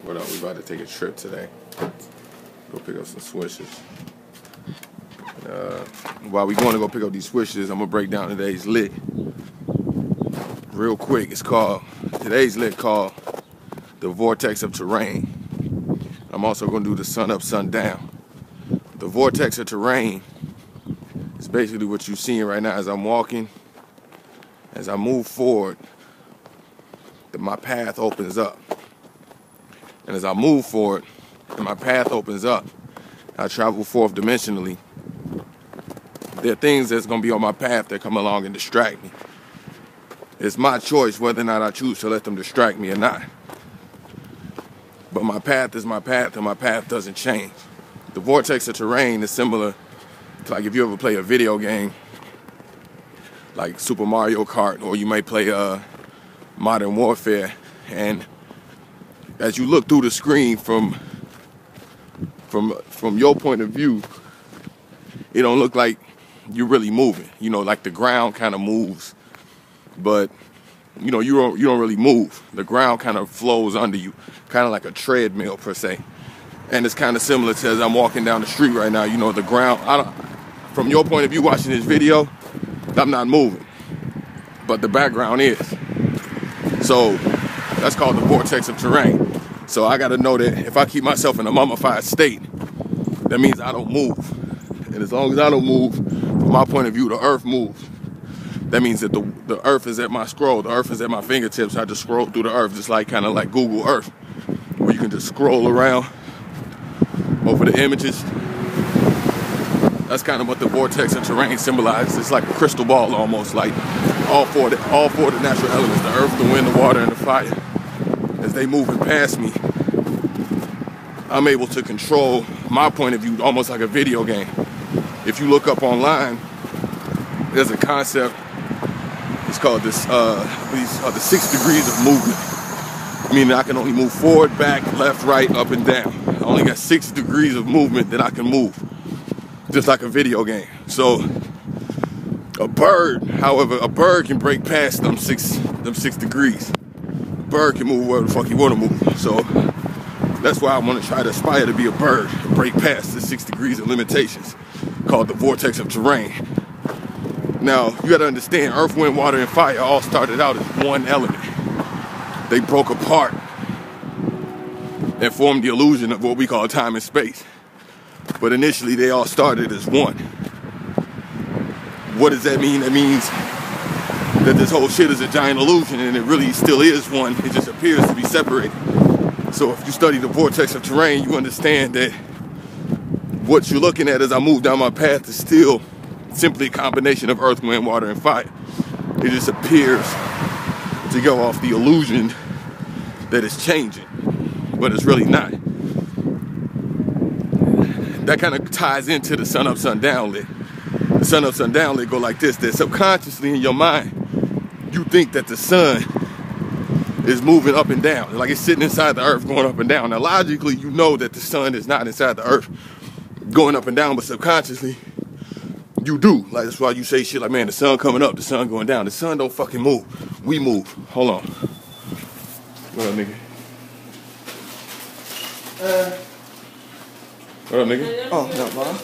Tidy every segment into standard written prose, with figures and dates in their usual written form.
What up? We about to take a trip today. Go pick up some switches. While we going to go pick up these switches, I'm gonna break down today's lick real quick. Today's lick called the Vortex of Terrain. I'm also gonna do the sun up, sun down. The Vortex of Terrain is basically what you're seeing right now as I'm walking. As I move forward, my path opens up. And as I move forward and my path opens up, I travel fourth dimensionally. There are things that's going to be on my path that come along and distract me. It's my choice whether or not I choose to let them distract me or not. But my path is my path, and my path doesn't change. The Vortex of Terrain is similar to, like, if you ever play a video game like Super Mario Kart, or you may play Modern Warfare, and as you look through the screen from your point of view, it don't look like you're really moving. You know, like the ground kind of moves, but you know, you don't really move. The ground kind of flows under you, kind of like a treadmill per se. And it's kind of similar to as I'm walking down the street right now. You know, the ground. From your point of view, watching this video, I'm not moving, but the background is. So that's called the Vortex of Terrain. So I got to know that if I keep myself in a mummified state, that means I don't move. And as long as I don't move, from my point of view, the earth moves. That means that the earth is at my scroll. The earth is at my fingertips. I just scroll through the earth, just like kind of like Google Earth, where you can just scroll around over the images. That's kind of what the Vortex of Terrain symbolizes. It's like a crystal ball almost, like all four of the natural elements, the earth, the wind, the water, and the fire. As they moving past me, I'm able to control my point of view almost like a video game. If you look up online, there's a concept, it's called the 6 degrees of movement. Meaning I can only move forward, back, left, right, up, and down. I only got 6 degrees of movement that I can move, just like a video game. So a bird, however, a bird can break past them six degrees. A bird can move where the fuck he want to move. So that's why I want to try to aspire to be a bird and break past the 6 degrees of limitations, called the Vortex of Terrain. Now, you got to understand, earth, wind, water, and fire all started out as one element. They broke apart and formed the illusion of what we call time and space. But initially, they all started as one. What does that mean? That means that this whole shit is a giant illusion, and it really still is one. It just appears to be separated. So if you study the Vortex of Terrain, you understand that what you're looking at as I move down my path is still simply a combination of earth, wind, water, and fire. It just appears to go off the illusion that it's changing, but it's really not. That kind of ties into the sun up, sun down lick. The sun up, sun down lick go like this, that subconsciously in your mind, you think that the sun is moving up and down, like it's sitting inside the earth going up and down. Now logically, you know that the sun is not inside the earth going up and down, but subconsciously, you do. Like, that's why you say shit like, man, the sun coming up, the sun going down. The sun don't fucking move. We move. Hold on. What up, nigga? What up, nigga? Oh, no, Mom.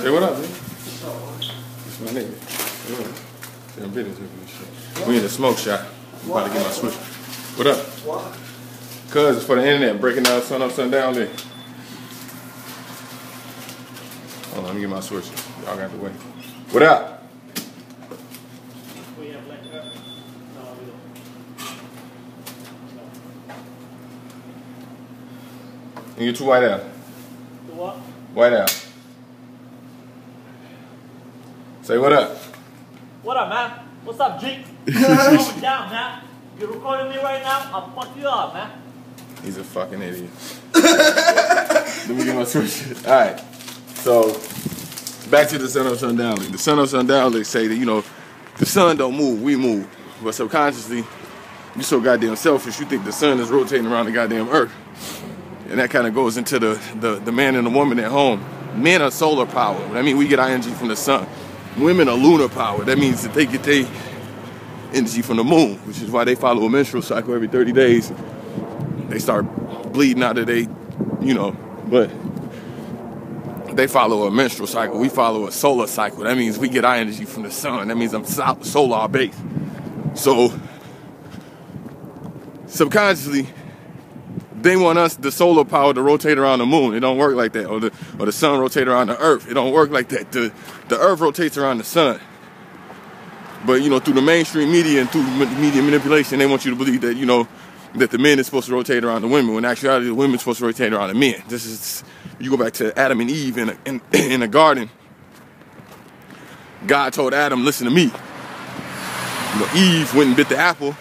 Hey, what up, nigga? It's my nigga. Yeah, I'm business with this shit. We in the smoke shop. I'm about to get my switch. What up? What? Cuz it's for the internet, breaking down sun up, sun down there. Hold on, let me get my switch. Y'all got to wait. What up? We have like no, we don't. You get 2 white out. The what? White out. Say what up. What up, man? What's up, G? Calm down, man. You're recording me right now? I'll fuck you up, man. He's a fucking idiot. Let me get my switch. Alright. So, back to the sun up, sun down lick. The sun up, sun down lick say that, you know, the sun don't move, we move. But subconsciously, you're so goddamn selfish, you think the sun is rotating around the goddamn earth. And that kind of goes into the man and the woman at home. Men are solar power. I mean, we get our energy from the sun. Women are lunar power. That means that they get their energy from the moon, which is why they follow a menstrual cycle every 30 days they start bleeding out of they, you know, but they follow a menstrual cycle. We follow a solar cycle. That means we get our energy from the sun. That means I'm solar based. So subconsciously, they want us, the solar power, to rotate around the moon. It don't work like that. Or the sun rotate around the earth. It don't work like that. The earth rotates around the sun. But, you know, through the mainstream media and through media manipulation, they want you to believe that, you know, that the men is supposed to rotate around the women, when in actuality the women are supposed to rotate around the men. This is, you go back to Adam and Eve in the garden. God told Adam, listen to me. You know, Eve went and bit the apple,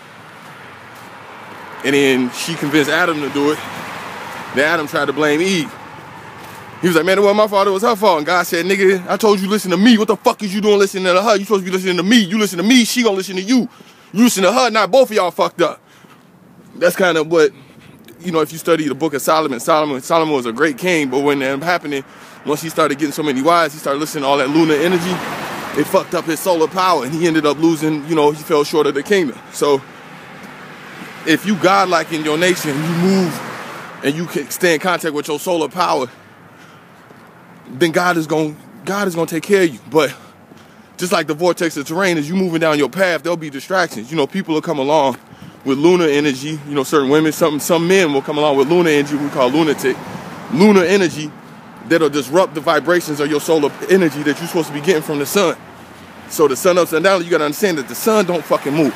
and then she convinced Adam to do it. Then Adam tried to blame Eve. He was like, man, it wasn't my fault, it was her fault. And God said, nigga, I told you listen to me. What the fuck is you doing listening to her? You supposed to be listening to me. You listen to me, she gonna listen to you. You listen to her, not both of y'all fucked up. That's kind of what, you know, if you study the book of Solomon was a great king, but when that happening, once he started getting so many wives, he started listening to all that lunar energy, it fucked up his solar power, and he ended up losing, you know, he fell short of the kingdom. So if you godlike in your nature, and you move and you can stay in contact with your solar power, then God is gonna take care of you. But just like the vortex of terrain, as you moving down your path, there'll be distractions. You know, people will come along with lunar energy. You know, certain women, some men will come along with lunar energy, we call lunatic, lunar energy, that'll disrupt the vibrations of your solar energy that you're supposed to be getting from the sun. So the sun ups and down, you gotta understand that the sun don't fucking move.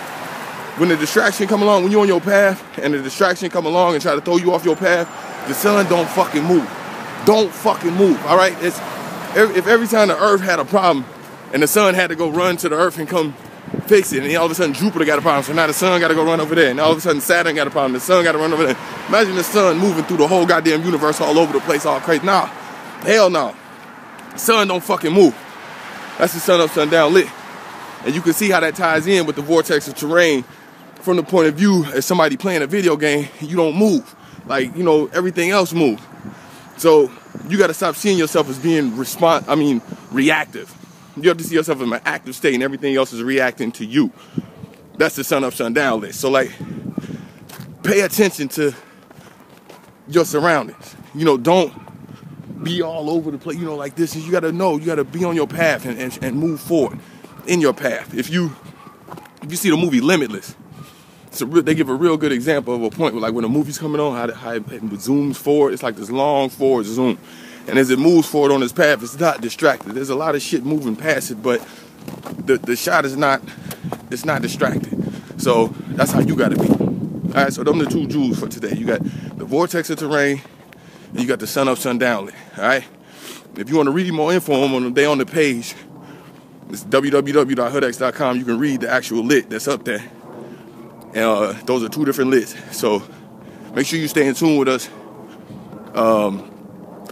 When the distraction come along, when you're on your path, and the distraction come along and try to throw you off your path, the sun don't fucking move. Don't fucking move, all right? If every time the earth had a problem and the sun had to go run to the earth and come fix it, and then all of a sudden Jupiter got a problem, so now the sun got to go run over there, and all of a sudden Saturn got a problem, the sun got to run over there. Imagine the sun moving through the whole goddamn universe all over the place, all crazy. Nah, hell no. The sun don't fucking move. That's the sun up, sun down lit. And you can see how that ties in with the vortex of terrain from the point of view as somebody playing a video game. You don't move. Like, you know, everything else moves. So you got to stop seeing yourself as being reactive. You have to see yourself in an active state, and everything else is reacting to you. That's the sun up, sun down list. So, like, pay attention to your surroundings. You know, don't be all over the place. You know, like this. You got to know. You got to be on your path and move forward in your path. If you see the movie Limitless, they give a real good example of a point where, like, when a movie's coming on, how it zooms forward. It's like this long forward zoom. And as it moves forward on its path, it's not distracted. There's a lot of shit moving past it, but the shot is not, it's not distracted. So that's how you gotta be. All right, so them the two jewels for today. You got the vortex of terrain, and you got the sun up, sun down lit. All right. If you want to read more info on them, they on the page. It's www.hoodx.com. You can read the actual lit that's up there. And those are two different lists. So make sure you stay in tune with us.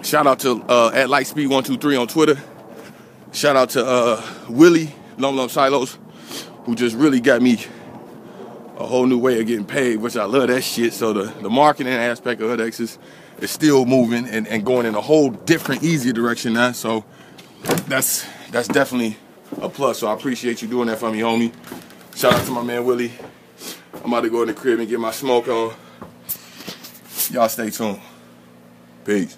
Shout out to at Lightspeed123 on Twitter. Shout out to Willie Lum Silos, who just really got me a whole new way of getting paid, which I love that shit. So the marketing aspect of Vortex is still moving and going in a whole different, easier direction now. So that's definitely a plus. So I appreciate you doing that for me, homie. Shout out to my man Willie. I'm about to go in the crib and get my smoke on. Y'all stay tuned. Peace.